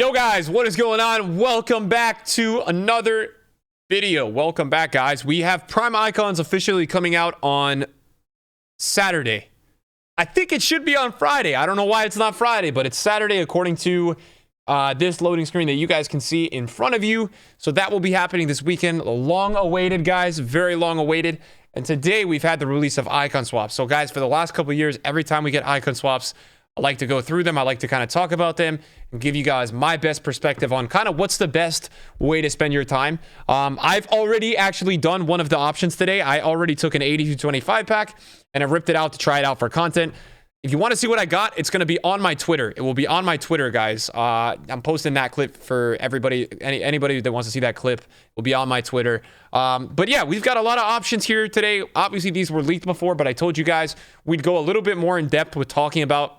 Yo guys, what is going on? Welcome back to another video. Welcome back, guys. We have Prime Icons officially coming out on Saturday. I think it should be on Friday. I don't know why it's not Friday, but it's Saturday according to this loading screen that you guys can see in front of you. So that will be happening this weekend. Long awaited, guys. Very long awaited. And today we've had the release of icon swaps. So guys, for the last couple of years, every time we get icon swaps, I like to go through them. I like to kind of talk about them and give you guys my best perspective on kind of what's the best way to spend your time. I've already actually done one of the options today. I already took an 8225 pack and I ripped it out to try it out for content. If you want to see what I got, it's going to be on my Twitter. It will be on my Twitter, guys. I'm posting that clip for everybody. Anybody that wants to see that clip will be on my Twitter. But yeah, we've got a lot of options here today. Obviously, these were leaked before, but I told you guys we'd go a little bit more in depth with talking about,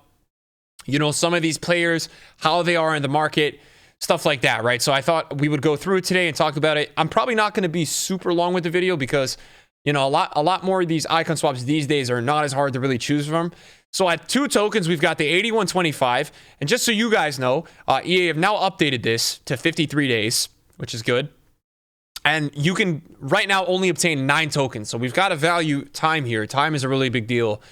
you know, some of these players, how they are in the market, stuff like that, right? So I thought we would go through it today and talk about it. I'm probably not going to be super long with the video because, you know, a lot more of these icon swaps these days are not as hard to really choose from. So at 2 tokens, we've got the 8125. And just so you guys know, EA have now updated this to 53 days, which is good. And you can right now only obtain 9 tokens. So we've got to value time here. Time is a really big deal.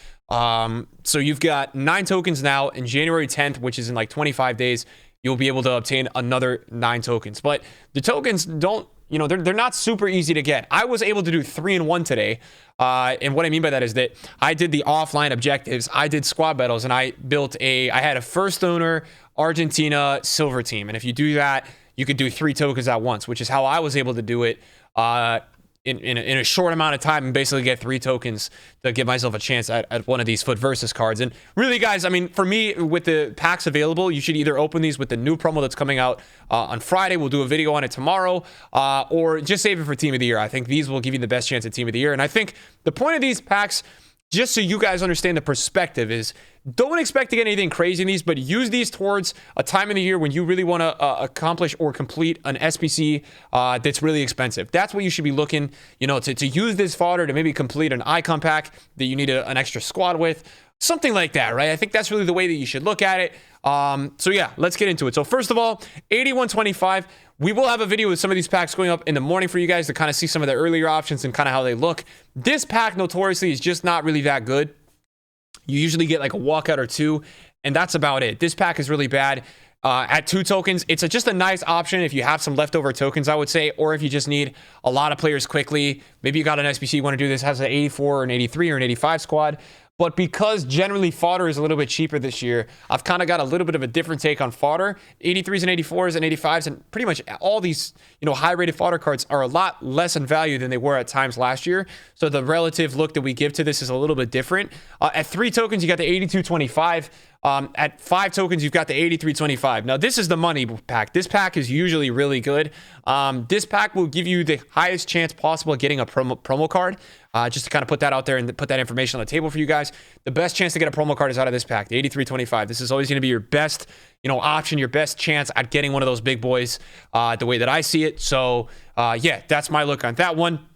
So you've got 9 tokens now, in January 10th, which is in like 25 days, you'll be able to obtain another 9 tokens. But the tokens don't, you know, they're not super easy to get. I was able to do 3-in-1 today. And what I mean by that is that I did the offline objectives. I did squad battles and I had a first owner Argentina silver team. And if you do that, you could do 3 tokens at once, which is how I was able to do it, in a short amount of time and basically get 3 tokens to give myself a chance at one of these Foot Versus cards. And really, guys, I mean, for me, with the packs available, you should either open these with the new promo that's coming out on Friday. We'll do a video on it tomorrow, or just save it for Team of the Year. I think these will give you the best chance at Team of the Year. And I think the point of these packs, just so you guys understand the perspective, is don't expect to get anything crazy in these, but use these towards a time in the year when you really want to accomplish or complete an SBC that's really expensive. That's what you should be looking, you know, to use this fodder to maybe complete an icon pack that you need an extra squad with. Something like that, right? I think that's really the way that you should look at it. So yeah, let's get into it. So first of all, 8125. We will have a video with some of these packs going up in the morning for you guys to kind of see some of the earlier options and kind of how they look. This pack notoriously is just not really that good. You usually get like a walkout or 2, and that's about it. This pack is really bad. At 2 tokens, it's just a nice option if you have some leftover tokens, I would say, or if you just need a lot of players quickly. Maybe you got an SBC you want to do this, has an 84 or an 83 or an 85 squad. But because generally fodder is a little bit cheaper this year, I've kind of got a little bit of a different take on fodder. 83s and 84s and 85s and pretty much all these, you know, high-rated fodder cards are a lot less in value than they were at times last year. So the relative look that we give to this is a little bit different. At 3 tokens, you got the 8225. At 5 tokens, you've got the 8325. Now, this is the money pack. This pack is usually really good. This pack will give you the highest chance possible of getting a promo card. Just to kind of put that out there and put that information on the table for you guys. The best chance to get a promo card is out of this pack, the 8325. This is always going to be your best, you know, option, your best chance at getting one of those big boys, the way that I see it. So, yeah, that's my look on that one.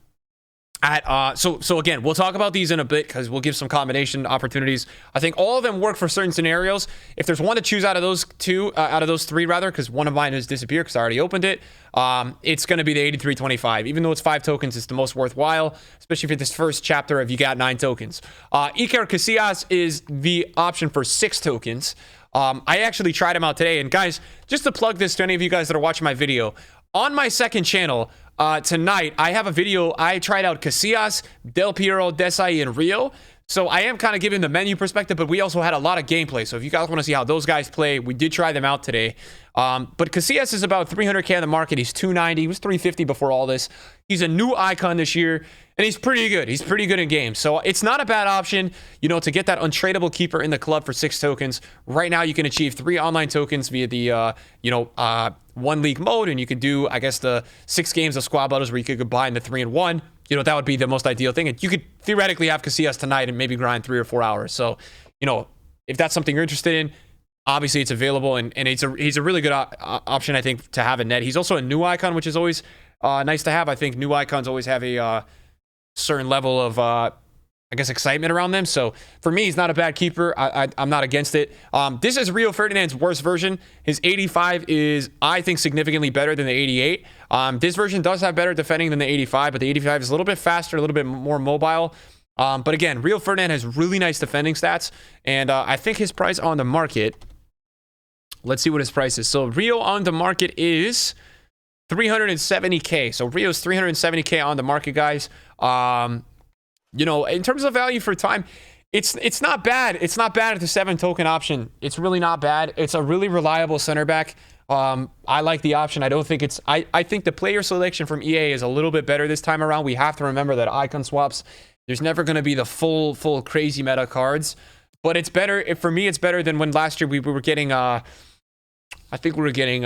So again, we'll talk about these in a bit because we'll give some combination opportunities. I think all of them work for certain scenarios. If there's one to choose out of those 3 rather, because one of mine has disappeared because I already opened it, it's going to be the 8325. Even though it's 5 tokens, it's the most worthwhile, especially for this first chapter if you got 9 tokens. Iker Casillas is the option for 6 tokens. I actually tried him out today. And guys, just to plug this to any of you guys that are watching my video, on my second channel, tonight, I have a video. I tried out Casillas, Del Piero, Desai, and Rio. So I am kind of giving the menu perspective, but we also had a lot of gameplay. So if you guys want to see how those guys play, we did try them out today. But Casillas is about 300K on the market. He's 290. He was 350 before all this. He's a new icon this year, and he's pretty good. He's pretty good in games. So it's not a bad option, you know, to get that untradeable keeper in the club for 6 tokens. Right now, you can achieve 3 online tokens via the, 1 league mode, and you could do, I guess, the 6 games of squad battles where you could combine the 3-in-1. You know, that would be the most ideal thing. And you could theoretically have Casillas tonight and maybe grind 3 or 4 hours. So, you know, if that's something you're interested in, obviously it's available, and he's a really good option, I think, to have in net. He's also a new icon, which is always nice to have. I think new icons always have a certain level of I guess, excitement around them. So for me, he's not a bad keeper. I'm not against it. This is Rio Ferdinand's worst version. His 85 is, I think, significantly better than the 88. This version does have better defending than the 85, but the 85 is a little bit faster, a little bit more mobile. But again, Rio Ferdinand has really nice defending stats, and I think his price on the market, let's see what his price is. So Rio on the market is 370K. So Rio's 370K on the market, guys. You know, in terms of value for time, it's not bad. It's not bad at the 7 token option. It's really not bad. It's a really reliable center back. I like the option. I don't think it's, I think the player selection from EA is a little bit better this time around. We have to remember that icon swaps, there's never going to be the full crazy meta cards, but it's better. For me, it's better than when last year we were getting, I think we were getting,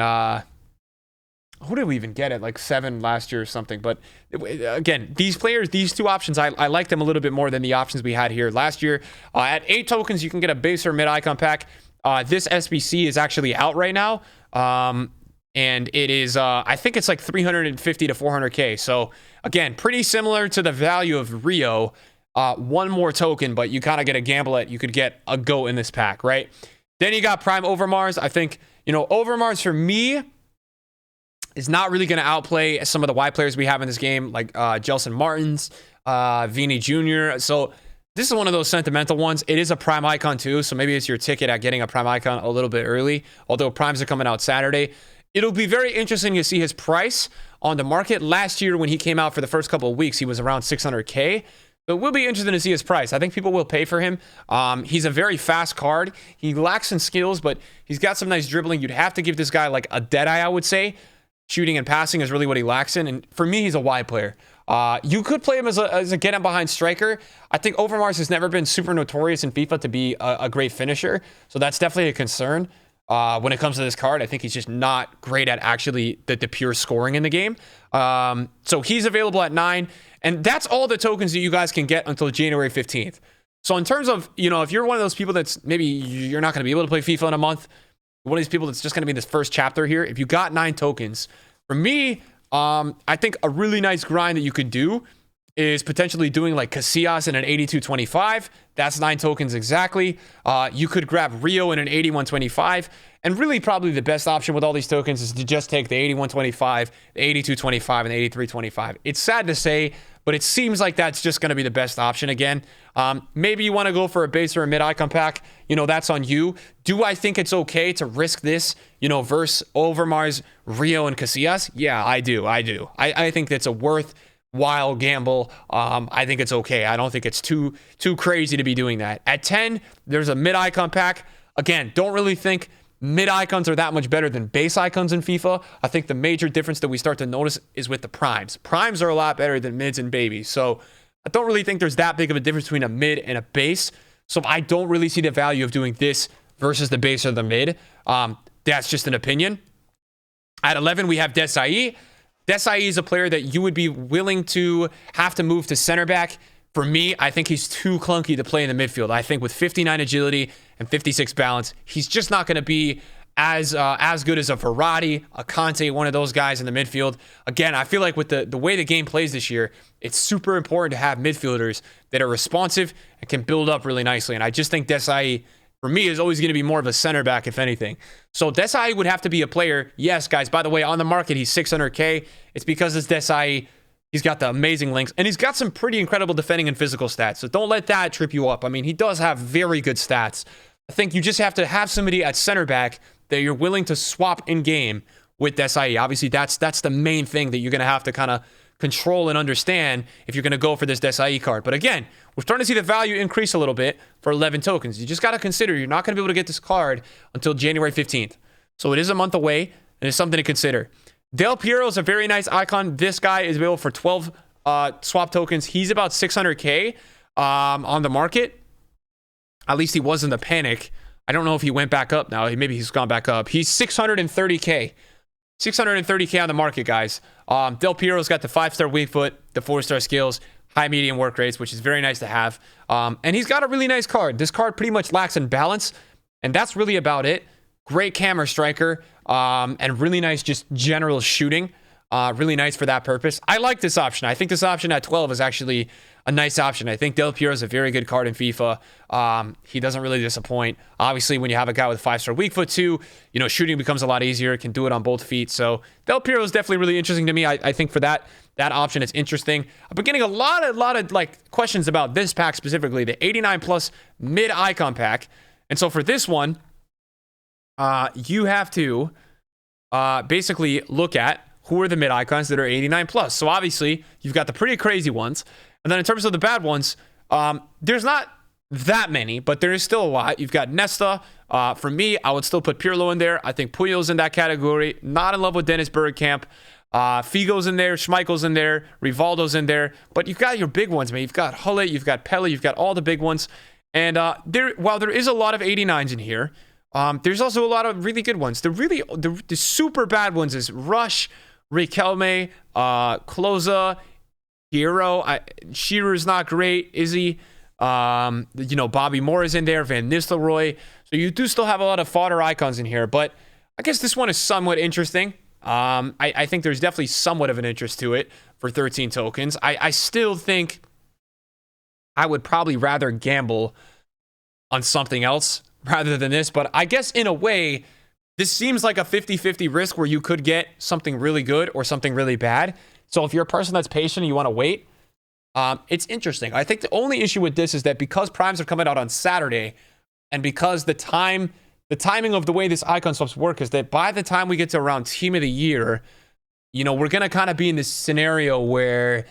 who did we even get at like 7 last year or something? But again, these players, these 2 options, I like them a little bit more than the options we had here last year. At 8 tokens, you can get a base or mid icon pack. This SBC is actually out right now. And it is, I think it's like 350 to 400K. So again, pretty similar to the value of Rio. 1 more token, but you kind of get a gamble at, you could get a GOAT in this pack, right? Then you got Prime Overmars. I think, you know, Overmars for me is not really going to outplay some of the Y players we have in this game, like Gelson Martins, Vini Jr. So this is one of those sentimental ones. It is a Prime icon too, so maybe it's your ticket at getting a Prime icon a little bit early, although Primes are coming out Saturday. It'll be very interesting to see his price on the market. Last year when he came out for the first couple of weeks, he was around 600K. But it will be interesting to see his price. I think people will pay for him. He's a very fast card. He lacks in skills, but he's got some nice dribbling. You'd have to give this guy like a Deadeye, I would say. Shooting and passing is really what he lacks in. And for me, he's a Y player. You could play him as a get-him-behind striker. I think Overmars has never been super notorious in FIFA to be a great finisher. So that's definitely a concern when it comes to this card. I think he's just not great at actually the pure scoring in the game. So he's available at 9. And that's all the tokens that you guys can get until January 15th. So in terms of, you know, if you're one of those people that's maybe you're not going to be able to play FIFA in a month, one of these people that's just going to be in this first chapter here, if you got 9 tokens, for me, I think a really nice grind that you could do is potentially doing like Casillas in an 82.25. That's 9 tokens exactly. You could grab Rio in an 81.25. And really probably the best option with all these tokens is to just take the 81.25, the 82.25, and the 83.25. It's sad to say, but it seems like that's just going to be the best option again. Maybe you want to go for a base or a mid icon pack. You know, that's on you. Do I think it's okay to risk this, you know, versus Overmars, Rio, and Casillas? Yeah, I do. I think that's a worthwhile gamble. I think it's okay. I don't think it's too crazy to be doing that. At 10, there's a mid icon pack. Again, don't really think mid icons are that much better than base icons in FIFA. I think the major difference that we start to notice is with the primes. Primes are a lot better than mids and babies. So I don't really think there's that big of a difference between a mid and a base. So I don't really see the value of doing this versus the base or the mid. That's just an opinion. At 11, we have Desai. Desai is a player that you would be willing to have to move to center back. For me, I think he's too clunky to play in the midfield. I think with 59 agility and 56 balance, he's just not going to be as good as a Verratti, a Conte, one of those guys in the midfield. Again, I feel like with the way the game plays this year, it's super important to have midfielders that are responsive and can build up really nicely. And I just think Desai, for me, is always going to be more of a center back, if anything. So Desai would have to be a player. Yes, guys, by the way, on the market, he's 600K. It's because it's Desai. He's got the amazing links, and he's got some pretty incredible defending and physical stats. So don't let that trip you up. I mean, he does have very good stats. I think you just have to have somebody at center back that you're willing to swap in game with Desai. Obviously, that's the main thing that you're going to have to kind of control and understand if you're going to go for this Desai card. But again, we're starting to see the value increase a little bit for 11 tokens. You just got to consider you're not going to be able to get this card until January 15th. So it is a month away, and it's something to consider. Del Piero is a very nice icon. This guy is available for 12 swap tokens. He's about 600K on the market. At least he was in the panic. I don't know if he went back up now. Maybe he's gone back up. He's 630K. 630K on the market, guys. Del Piero's got the 5-star weak foot, the 4-star skills, high medium work rates, which is very nice to have. And he's got a really nice card. This card pretty much lacks in balance, and that's really about it. Great camera striker, and really nice just general shooting. Really nice for that purpose. I like this option. I think this option at 12 is actually a nice option. I think Del Piero is a very good card in FIFA. He doesn't really disappoint. Obviously, when you have a guy with 5-star weak foot too, shooting becomes a lot easier. Can do it on both feet. So Del Piero is definitely really interesting to me. I think for that option, it's interesting. I've been getting a lot of like questions about this pack specifically, the 89 plus mid icon pack. And so for this one, you have to basically look at who are the mid icons that are 89 plus. So obviously, you've got the pretty crazy ones. And then in terms of the bad ones, there's not that many, but there is still a lot. You've got Nesta. For me, I would still put Pirlo in there. I think Puyol's in that category. Not in love with Dennis Bergkamp. Figo's in there. Schmeichel's in there. Rivaldo's in there. But you've got your big ones, man. You've got Hullet. You've got Pele. You've got all the big ones. And while there is a lot of 89s in here, there's also a lot of really good ones. The super bad ones is Rush, Riquelme, Klose, Hero. Shearer's not great. Izzy. Bobby Moore is in there. Van Nistelrooy. So you do still have a lot of fodder icons in here. But I guess this one is somewhat interesting. I think there's definitely somewhat of an interest to it for 13 tokens. I still think I would probably rather gamble on something else rather than this. But I guess in a way, this seems like a 50-50 risk where you could get something really good or something really bad. So if you're a person that's patient and you want to wait, it's interesting. I think the only issue with this is that because primes are coming out on Saturday, and because the timing of the way this icon swaps work is that by the time we get to around team of the year, we're going to kind of be in this scenario where,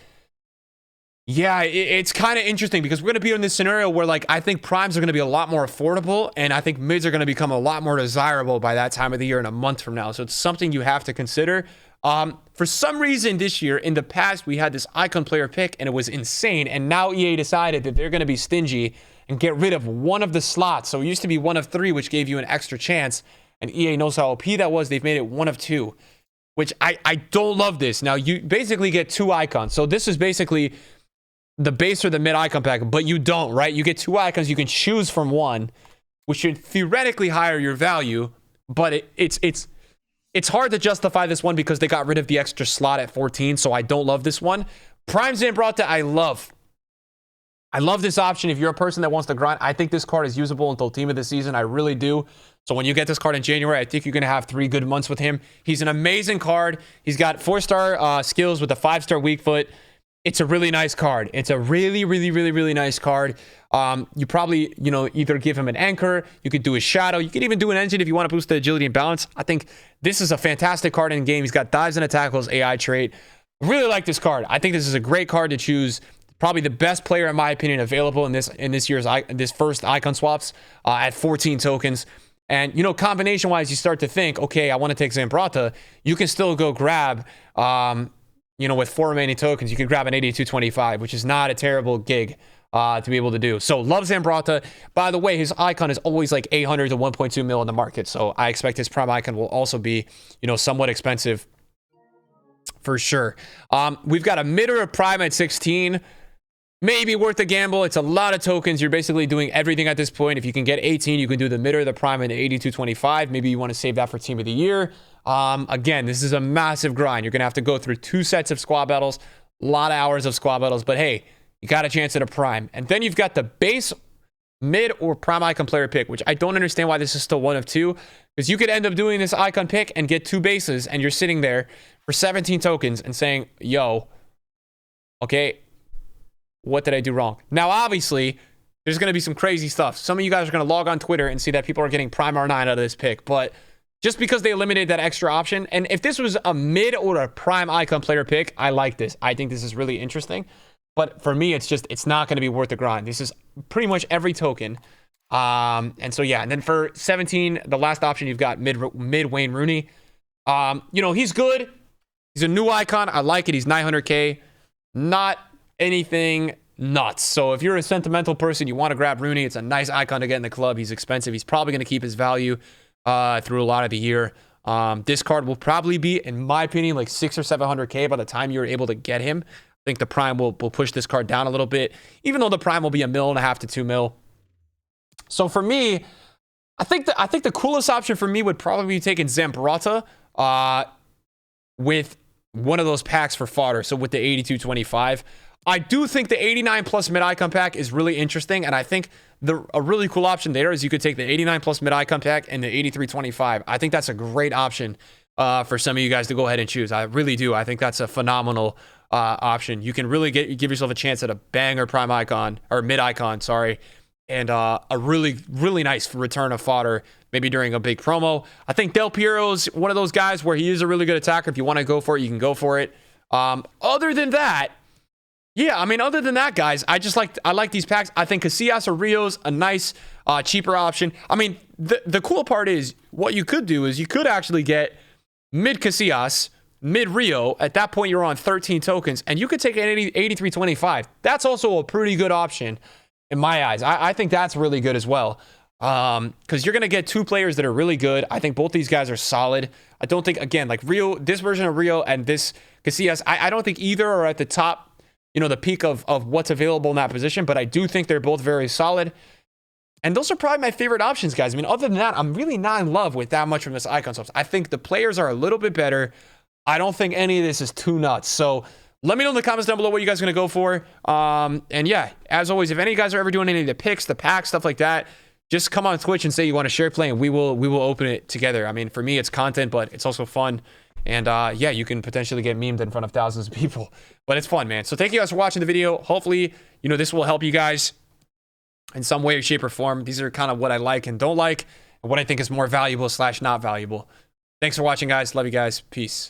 yeah, it's kind of interesting because we're going to be in this scenario where, like, I think primes are going to be a lot more affordable, and I think mids are going to become a lot more desirable by that time of the year in a month from now. So it's something you have to consider. For some reason this year, in the past, we had this icon player pick, and it was insane. And now EA decided that they're going to be stingy and get rid of one of the slots. So it used to be 1 of 3, which gave you an extra chance. And EA knows how OP that was. They've made it 1 of 2, which I don't love this. Now, you basically get 2 icons. So this is basically the base or the mid icon pack, but you don't, right? You get 2 icons. You can choose from one, which should theoretically higher your value, but it's hard to justify this one because they got rid of the extra slot at 14, so I don't love this one. Prime Zambrota, I love this option if you're a person that wants to grind. I think this card is usable until team of the season. I really do. So when you get this card in January, I think you're going to have 3 good months with him. He's an amazing card. He's got 4-star skills with a 5-star weak foot. It's a really nice card. It's a really, really, really, really nice card. You probably, either give him an anchor. You could do a shadow. You could even do an engine if you want to boost the agility and balance. I think this is a fantastic card in game. He's got dives and tackles, AI trait. Really like this card. I think this is a great card to choose. Probably the best player, in my opinion, available in this first icon swaps at 14 tokens. And, combination-wise, you start to think, okay, I want to take Zambrota. You can still go grab, with 4 remaining tokens, you can grab an 8225, which is not a terrible gig to be able to do. So, love Zambrota. By the way, his icon is always like 800 to 1.2 mil in the market. So, I expect his prime icon will also be, somewhat expensive for sure. We've got a mid or a prime at 16. Maybe worth a gamble. It's a lot of tokens. You're basically doing everything at this point. If you can get 18, you can do the mid or the prime and the 8225. Maybe you want to save that for team of the year. Again, this is a massive grind. You're going to have to go through 2 sets of squad battles, a lot of hours of squad battles, but hey, you got a chance at a prime. And then you've got the base, mid, or prime icon player pick, which I don't understand why this is still 1 of 2, because you could end up doing this icon pick and get 2 bases, and you're sitting there for 17 tokens and saying, yo, okay, what did I do wrong? Now, obviously, there's going to be some crazy stuff. Some of you guys are going to log on Twitter and see that people are getting prime R9 out of this pick, but just because they eliminated that extra option, and if this was a mid or a prime icon player pick, I like this. I think this is really interesting, but for me, it's not going to be worth the grind. This is pretty much every token. And so, yeah, and then for 17, the last option, you've got mid Wayne Rooney. He's good. He's a new icon. I like it. He's 900K. Not anything nuts. So if you're a sentimental person, you want to grab Rooney, it's a nice icon to get in the club. He's expensive. He's probably going to keep his value through a lot of the year. This card will probably be, in my opinion, like 600 or 700K by the time you're able to get him. I think the prime will push this card down a little bit, even though the prime will be $1.5 million to $2 million. So for me, I think the coolest option for me would probably be taking Zambrota with one of those packs for fodder. So with the 8225, I do think the 89 plus mid icon pack is really interesting. And I think a really cool option there is you could take the 89 plus mid icon pack and the 8325. I think that's a great option for some of you guys to go ahead and choose. I really do. I think that's a phenomenal option. You can really give yourself a chance at a banger prime icon or mid icon, sorry, and a really, really nice return of fodder, maybe during a big promo. I think Del Piero's one of those guys where he is a really good attacker. If you want to go for it, you can go for it. Other than that, guys, I like these packs. I think Casillas or Rio's a nice, cheaper option. I mean, the cool part is what you could do is you could actually get mid Casillas, mid Rio. At that point, you're on 13 tokens, and you could take an 8325. That's also a pretty good option in my eyes. I think that's really good as well. Because you're going to get two players that are really good. I think both these guys are solid. I don't think, again, like Rio, this version of Rio and this Casillas, I don't think either are at the top, the peak of what's available in that position, but I do think they're both very solid. And those are probably my favorite options, guys. I mean, other than that, I'm really not in love with that much from this icon swaps. I think the players are a little bit better. I don't think any of this is too nuts. So let me know in the comments down below what you guys are going to go for. And yeah, as always, if any of you guys are ever doing any of the picks, the packs, stuff like that, just come on Twitch and say you want to share play, and we will open it together. I mean, for me, it's content, but it's also fun. And yeah, you can potentially get memed in front of thousands of people. But it's fun, man. So thank you guys for watching the video. Hopefully, this will help you guys in some way, shape, or form. These are kind of what I like and don't like, and what I think is more valuable / not valuable. Thanks for watching, guys. Love you guys. Peace.